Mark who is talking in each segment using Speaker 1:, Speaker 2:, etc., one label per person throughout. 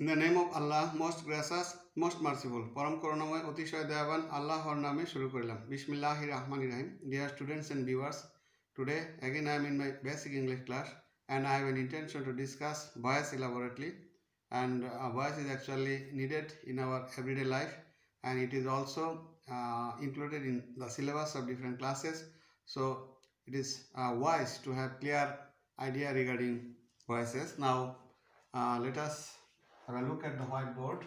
Speaker 1: In the name of Allah, most gracious, most merciful, Param Karunamoy, Otishoy Devan, Allah Name Shuru Korilam. Bismillahir Rahmanir Rahim. Dear students and viewers, today again I am in my basic English class and I have an intention to discuss voice elaborately. And voice is actually needed in our everyday life and it is also included in the syllabus of different classes. So it is wise to have clear idea regarding voices. Now let us have a look at the whiteboard.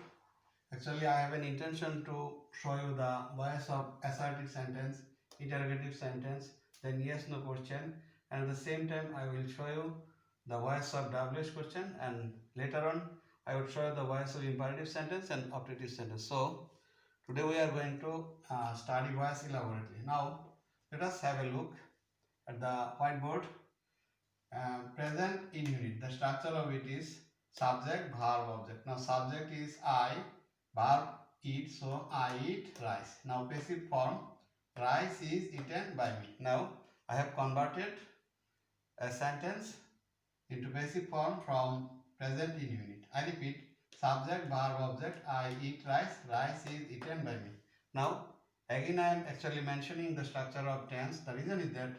Speaker 1: Actually, I have an intention to show you the voice of assertive sentence, interrogative sentence, then yes no question, and at the same time I will show you the voice of WH question, and later on I will show you the voice of imperative sentence and operative sentence. So today we are going to study voice elaborately. Now let us have a look at the whiteboard. Present in unit. The structure of it is subject, verb, object. Now subject is I, verb eat, so I eat rice. Now passive form, rice is eaten by me. Now I have converted a sentence into passive form from present in unit. I repeat, subject, verb, object, I eat rice, rice is eaten by me. Now again I am actually mentioning the structure of tense. The reason is that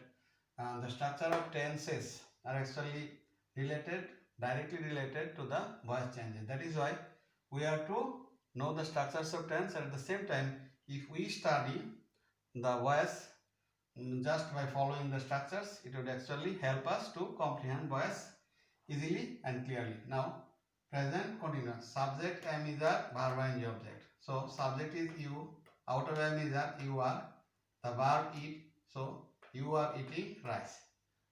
Speaker 1: the structure of tenses are actually directly related to the voice changes. That is why we have to know the structures of tense, and at the same time, if we study the voice just by following the structures, it would actually help us to comprehend voice easily and clearly. Now, present continuous. Subject am is a verb ing object. So, subject is you, out of am is a you are, the verb eat, so you are eating rice.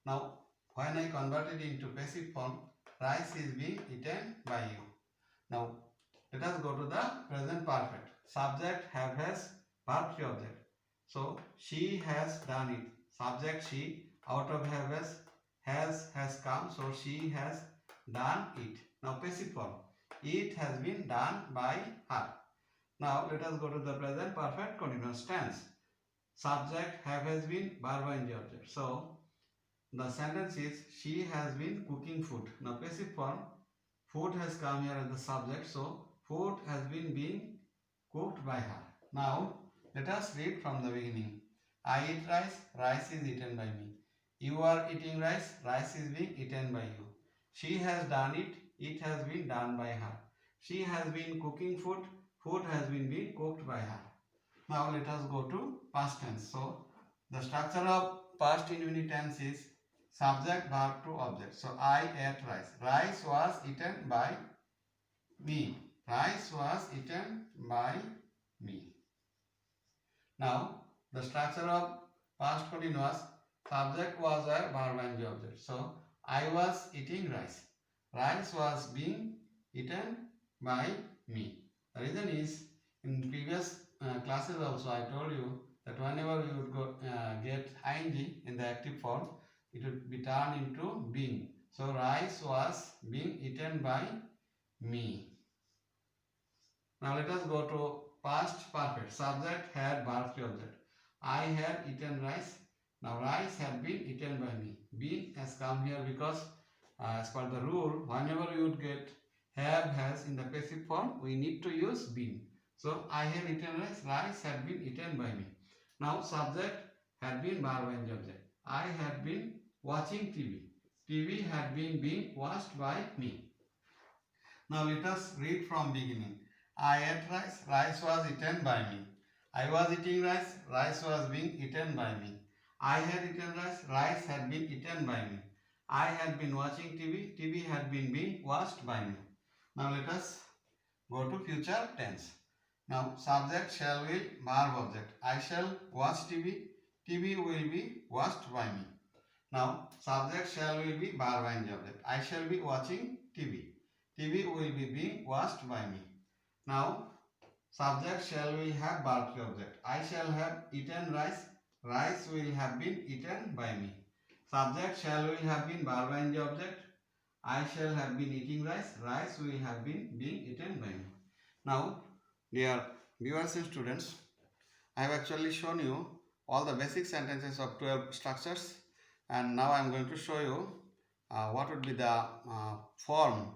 Speaker 1: Now, when I convert it into passive form, rice is being eaten by you. Now, let us go to the present perfect. Subject have has, verb to object. So, she has done it. Subject she, out of have has come, so she has done it. Now, passive form. It has been done by her. Now, let us go to the present perfect continuous tense. Subject have has been, verb ing object. So, the sentence is she has been cooking food. Now passive form, food has come here as the subject, so food has been being cooked by her. Now let us read from the beginning. I eat rice, rice is eaten by me. You are eating rice, rice is being eaten by you. She has done it, it has been done by her. She has been cooking food, food has been being cooked by her. Now let us go to past tense. So the structure of past indefinite tense is subject, verb to object. So I ate rice. Rice was eaten by me. Rice was eaten by me. Now the structure of past continuous, subject was a verb ing object. So I was eating rice. Rice was being eaten by me. The reason is in previous classes also I told you that whenever you would get ing in the active form, it would be turned into being. So rice was being eaten by me. Now let us go to past perfect. Subject had, verb to object. I had eaten rice. Now rice had been eaten by me. Been has come here because as per the rule, whenever you would get have, has in the passive form, we need to use been. So I had eaten rice. Rice had been eaten by me. Now subject had been, verb ing object. I had been watching TV. TV had been being watched by me. Now let us read from beginning. I ate rice, rice was eaten by me. I was eating rice, rice was being eaten by me. I had eaten rice, rice had been eaten by me. I had been watching TV, TV had been being watched by me. Now let us go to future tense. Now subject shall will, verb object. I shall watch TV, TV will be watched by me. Now subject shall will be, verb ing object. I shall be watching TV. TV will be being watched by me. Now, subject shall will have, verb to object. I shall have eaten rice. Rice will have been eaten by me. Subject shall will have been, verb ing object. I shall have been eating rice. Rice will have been being eaten by me. Now, dear viewers and students, I have actually shown you all the basic sentences of 12 structures, and now I am going to show you what would be the form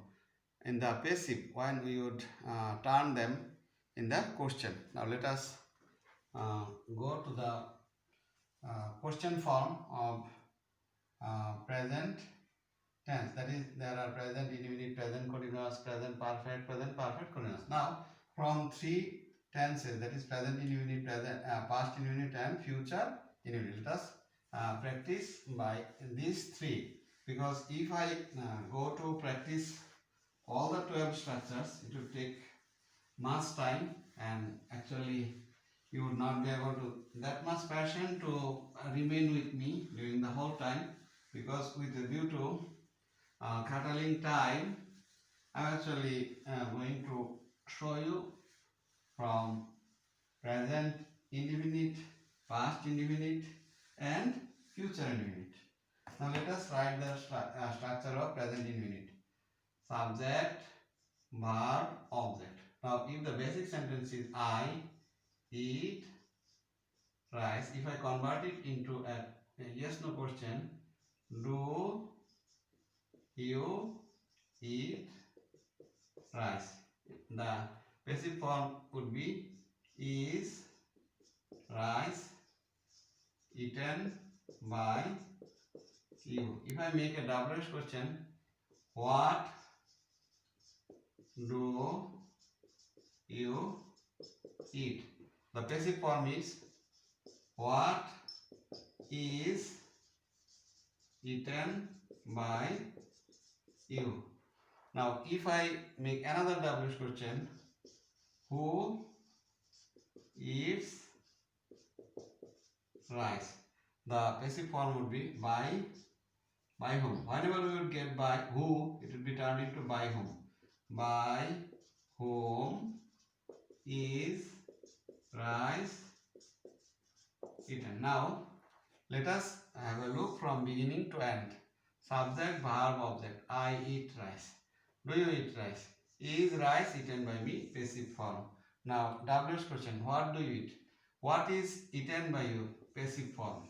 Speaker 1: in the passive when we would turn them in the question. Now let us go to the question form of present tense. That is, there are present indefinite, present continuous, present perfect, continuous. Now from three tenses, that is present indefinite, present past indefinite and future indefinite, let us practice by these three, because if I go to practice all the 12 structures, it will take much time, and actually you would not be able to that much passion to remain with me during the whole time, because with a view to curtailing time, I'm actually going to show you from present indefinite, past indefinite and future indefinite. Now let us write the structure of present indefinite. Subject, verb, object. Now if the basic sentence is I eat rice, if I convert it into a yes no question, do you eat rice? The basic form would be, is rice eaten by you? If I make a WH question, what do you eat? The basic form is, what is eaten by you? Now if I make another WH question, who eats rice? The basic form would be by whom. Whenever we would get by who, it would be turned into by whom. By whom is rice eaten? Now let us have a look from beginning to end. Subject, verb, object. I eat rice. Do you eat rice? Is rice eaten by me? Passive form. Now WH question, what do you eat? What is eaten by you? Passive form.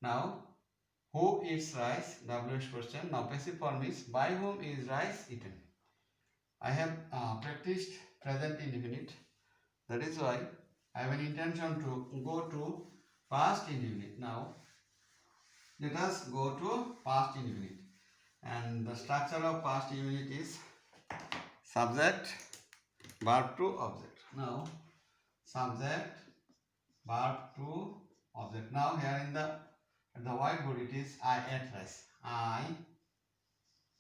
Speaker 1: Now who eats rice? WH question. Now passive form is, by whom is rice eaten? I have practiced present indefinite. That is why I have an intention to go to past indefinite. Now let us go to past indefinite. And the structure of past indefinite is subject, verb to object. Now subject, verb to object. Now here in the whiteboard it is, I ate rice. I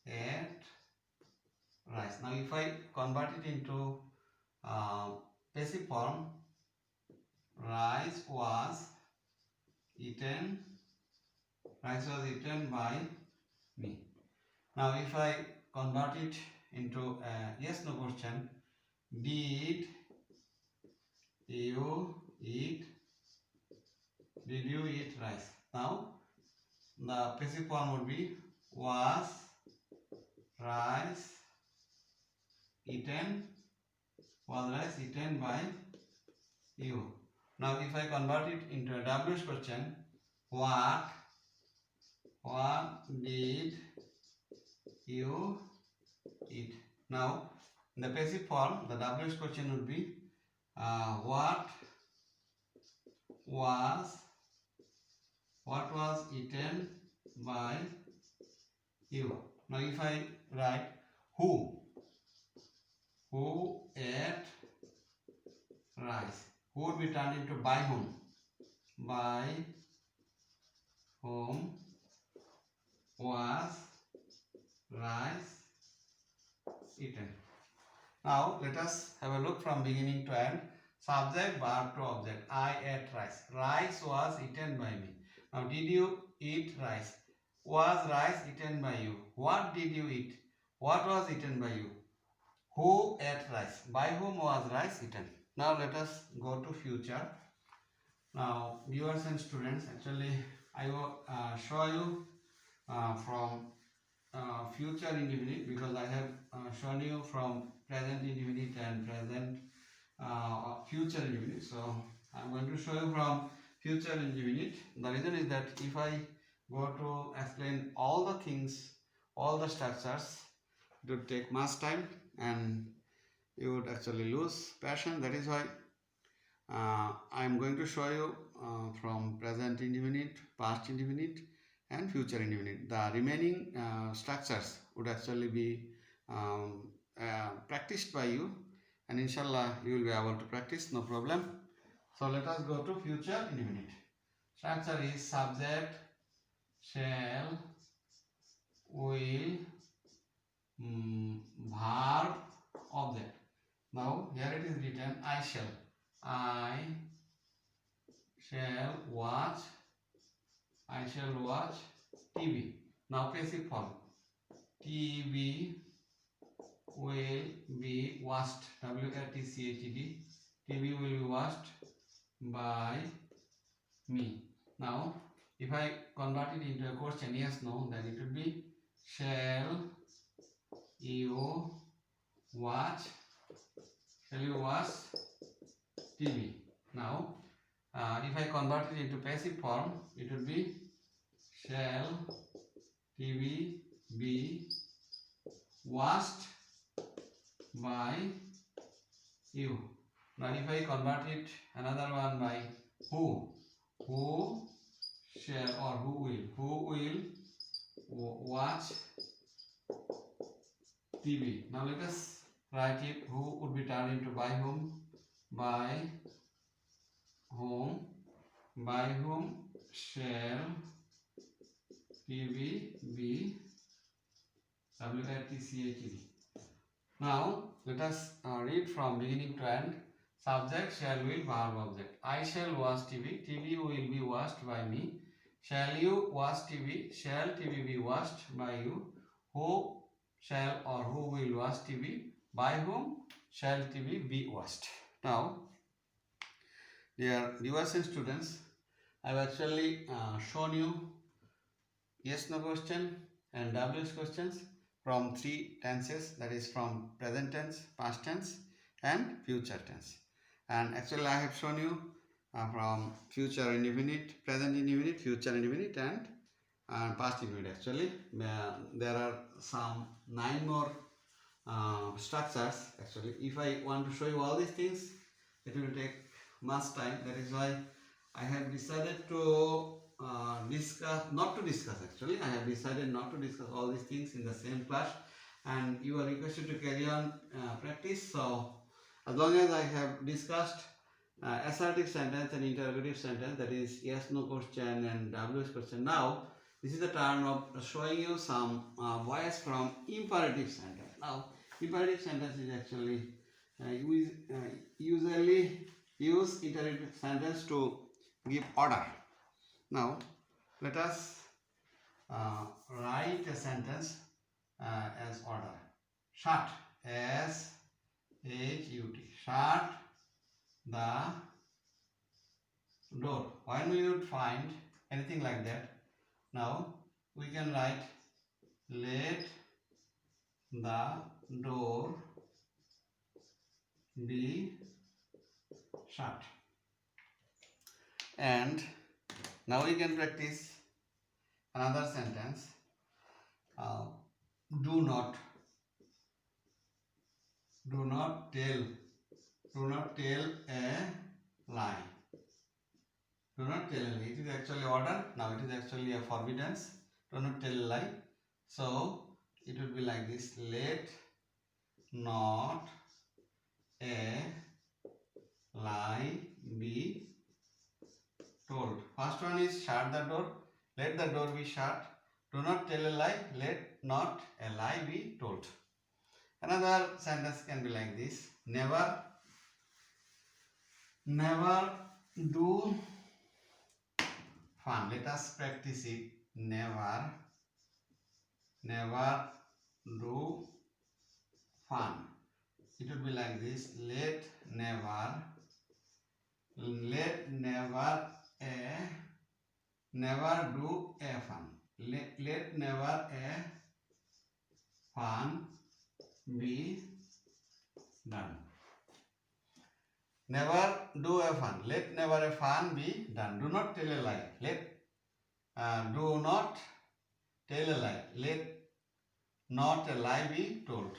Speaker 1: ate rice. Now if I convert it into passive form, rice was eaten by me. Now if I convert it into a yes no question, did you eat rice? Now the passive form would be, was rice eaten by you? Now if I convert it into a WH question, what did you eat? Now in the passive form, the WH question would be, what was eaten by you? Now if I write who ate rice, who would be turned into by whom? By whom was rice eaten? Now let us have a look from beginning to end. Subject, verb to object. I ate rice. Rice was eaten by me. Now did you eat rice? Was rice eaten by you? What did you eat? What was eaten by you? Who ate rice? By whom was rice eaten? Now let us go to future. Now viewers and students, actually I will show you from future indefinite, because I have shown you from present indefinite and present future indefinite. So I am going to show you from future indefinite. The reason is that if I go to explain all the things, all the structures, it would take much time and you would actually lose passion. That is why I am going to show you from present indefinite, past indefinite and future indefinite. The remaining structures would actually be practiced by you, and inshallah you will be able to practice, no problem. So let us go to future indefinite. Structure is subject, shall, will, verb, object. Now here it is written I shall. I shall watch TV. Now passive form. TV will be watched. W-A-T-C-H-E-D. TV will be watched by me. Now if I convert it into a question, yes, no, then it would be shall you watch TV. Now if I convert it into passive form, it would be shall TV be watched by you. Now if I convert it another one by who shall or who will watch TV. Now let us write it. Who would be turned into by whom? By whom shall TV be W-A-T-C-H-E-D. Now let us read from beginning to end. Subject, shall, will, verb, object. I shall watch TV. TV will be watched by me. Shall you watch TV? Shall TV be watched by you? Who shall or who will watch TV? By whom shall TV be watched? Now, dear viewers and students, I have actually shown you yes no question and WS questions from 3 tenses, that is from present tense, past tense and future tense. And actually I have shown you from future indefinite, present indefinite, future indefinite and past indefinite. Actually there are some 9 more structures. Actually if I want to show you all these things, it will take much time. That is why I have decided to not to discuss actually. I have decided not to discuss all these things in the same class, and you are requested to carry on practice. So as long as I have discussed assertive sentence and interrogative sentence, that is yes no question and WS question, now this is the turn of showing you some voice from imperative sentence. Now imperative sentence is actually we usually use imperative sentence to give order. Now let us write a sentence as order. Shut, S-H-U-T, shut the door. When we would find anything like that, now we can write let the door be shut. And now we can practice another sentence. Do not tell a lie. Do not tell a lie. It is actually order. Now it is actually a forbiddance. Do not tell a lie. So it would be like this. Let not a lie be told. First one is shut the door. Let the door be shut. Do not tell a lie. Let not a lie be told. Another sentence can be like this. Never do fun. Let us practice it. Never do fun. It would be like this. Let never do a fun. Let never a fun be done. Never do a fun. Let never a fun be done. Do not tell a lie. Do not tell a lie. Let not a lie be told.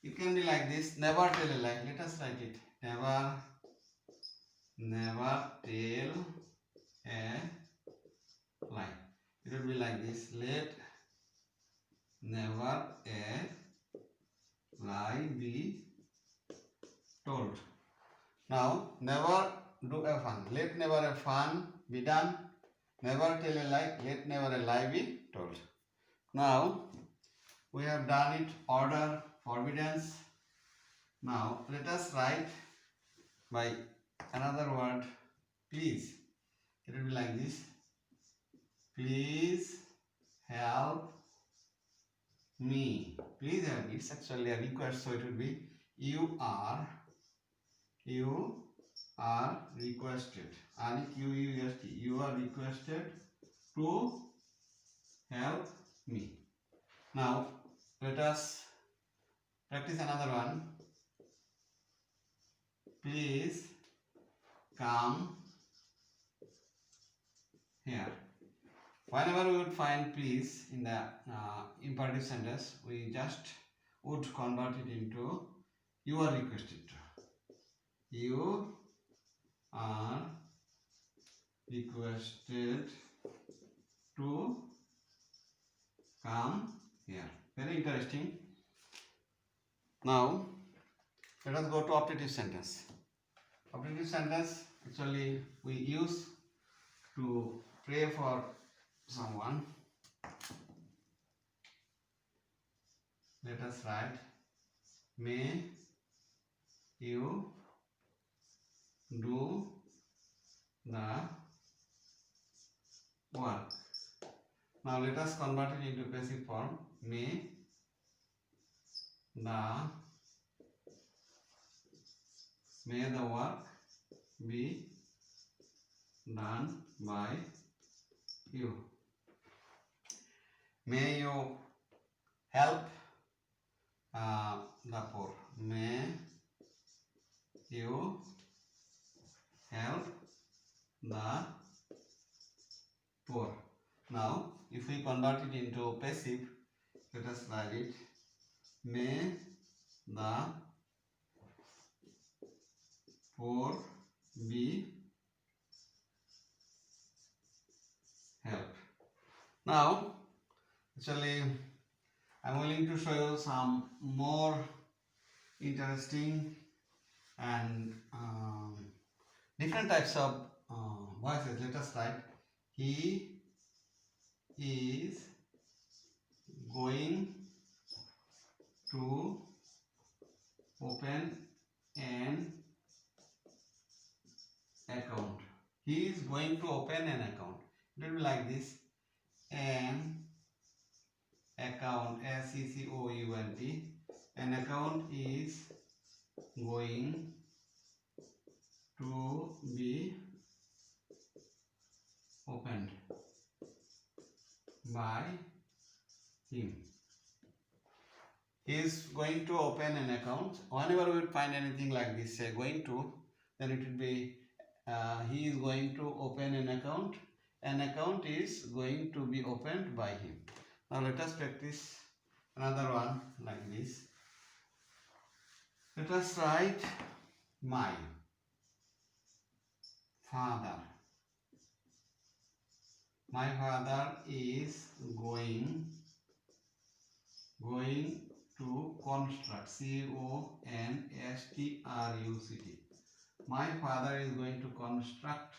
Speaker 1: It can be like this: never tell a lie. Let us write it. Never tell a lie. It would be like this: let never a lie be told. Now, never do a fun. Let never a fun be done. Never tell a lie. Let never a lie be told. Now, we have done it. Order, forbiddance. Now, let us write by another word. Please. It will be like this. Please help me. Please help me. It's actually a request, so it will be you are requested. You are requested to help me. Now let us practice another one. Please come here. Whenever we would find please in the imperative sentence, we just would convert it into you are requested to. You are requested to come here. Very interesting. Now let us go to optative sentence. Optative sentence actually we use to pray for someone. Let us write, may you do the work. Now let us convert it into passive form. May the work be done by you. May you help the poor. May you help the poor. Now, if we convert it into passive, let us write it. May the poor be helped. Now, actually, I am willing to show you some more interesting and different types of voices. Let us write, he is going to open an account. He is going to open an account. It will be like this: an account, account. An account is going to be opened by him. He is going to open an account. Whenever we find anything like this, say going to, then it will be he is going to open an account. An account is going to be opened by him. Now let us practice another one like this. Let us write my father. My father is going to construct. CONSTRUCT. My father is going to construct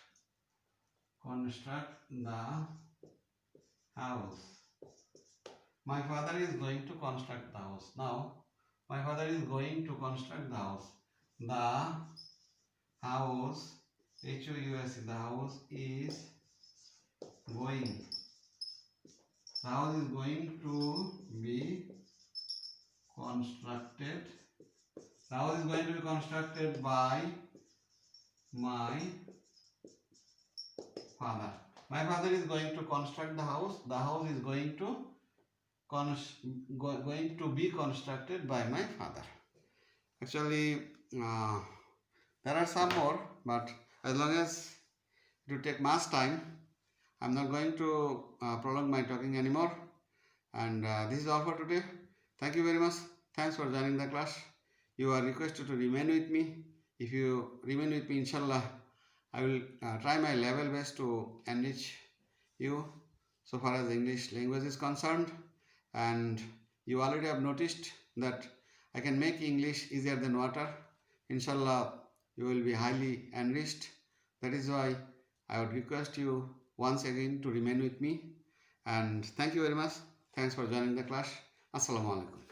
Speaker 1: the house. My father is going to construct the house. Now, my father is going to construct the house. The house, HOUSE, the house is going. The house is going to be constructed. The house is going to be constructed by my father. My father is going to construct the house. The house is going to be constructed by my father. Actually, there are some more, but as long as it will take much time, I'm not going to prolong my talking anymore. And this is all for today. Thank you very much. Thanks for joining the class. You are requested to remain with me. If you remain with me, inshallah, I will try my level best to enrich you so far as English language is concerned. And you already have noticed that I can make English easier than water. Inshallah, you will be highly enriched. That is why I would request you once again to remain with me. And thank you very much. Thanks for joining the class. Assalamu alaikum.